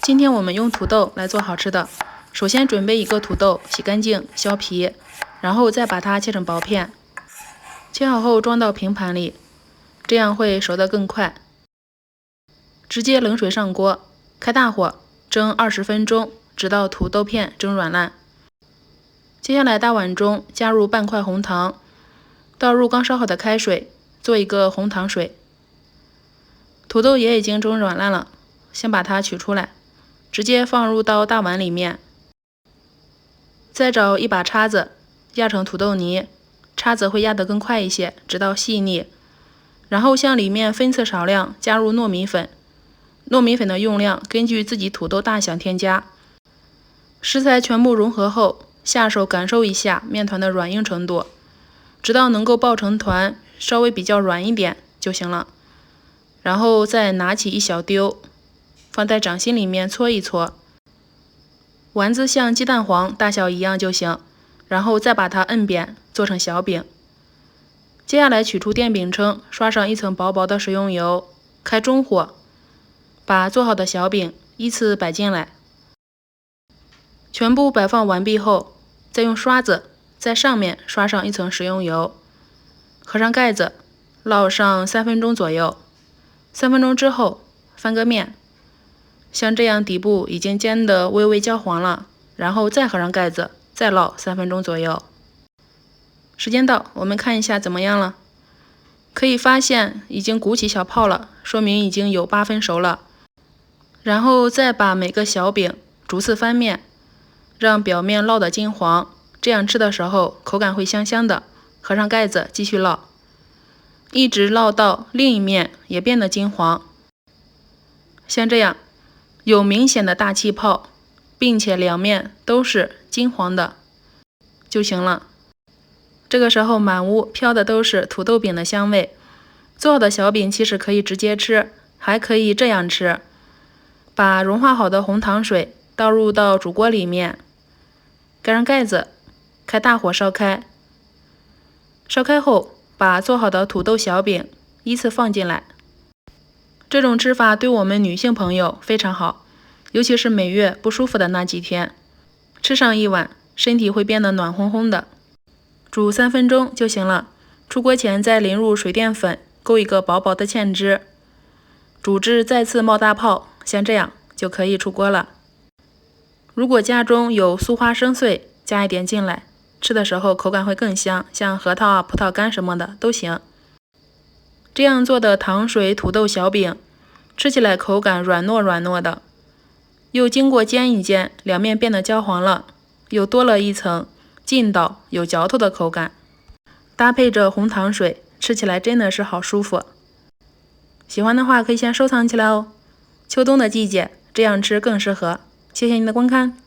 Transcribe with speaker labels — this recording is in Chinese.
Speaker 1: 今天我们用土豆来做好吃的。首先准备一个土豆，洗干净，削皮，然后再把它切成薄片。切好后装到平盘里，这样会熟得更快。直接冷水上锅，开大火蒸20分钟，直到土豆片蒸软烂。接下来大碗中加入半块红糖，倒入刚烧好的开水，做一个红糖水。土豆也已经蒸软烂了，先把它取出来，直接放入到大碗里面。再找一把叉子压成土豆泥，叉子会压得更快一些，直到细腻。然后向里面分次少量加入糯米粉，糯米粉的用量根据自己土豆大小添加。食材全部融合后，下手感受一下面团的软硬程度，直到能够抱成团，稍微比较软一点就行了。然后再拿起一小丢，放在掌心里面搓一搓，丸子像鸡蛋黄大小一样就行，然后再把它摁扁，做成小饼。接下来取出电饼铛，刷上一层薄薄的食用油，开中火，把做好的小饼依次摆进来。全部摆放完毕后，再用刷子在上面刷上一层食用油，合上盖子，烙上3分钟左右。3分钟之后翻个面，像这样底部已经煎得微微焦黄了，然后再合上盖子，再烙3分钟左右。时间到，我们看一下怎么样了。可以发现已经鼓起小泡了，说明已经有8分熟了。然后再把每个小饼逐次翻面，让表面烙得金黄，这样吃的时候口感会香香的。合上盖子继续烙，一直烙到另一面也变得金黄。像这样有明显的大气泡，并且两面都是金黄的就行了。这个时候满屋飘的都是土豆饼的香味。做好的小饼其实可以直接吃，还可以这样吃，把融化好的红糖水倒入到煮锅里面，盖上盖子，开大火烧开。烧开后把做好的土豆小饼依次放进来。这种吃法对我们女性朋友非常好，尤其是每月不舒服的那几天，吃上一碗，身体会变得暖烘烘的。煮3分钟就行了。出锅前再淋入水淀粉，勾一个薄薄的芡汁，煮至再次冒大泡，像这样就可以出锅了。如果家中有酥花生碎，加一点进来，吃的时候口感会更香，像核桃啊、葡萄干什么的都行。这样做的糖水土豆小饼，吃起来口感软糯软糯的，又经过煎一煎，两面变得焦黄了，又多了一层劲道有嚼头的口感。搭配着红糖水，吃起来真的是好舒服。喜欢的话可以先收藏起来哦。秋冬的季节，这样吃更适合。谢谢您的观看。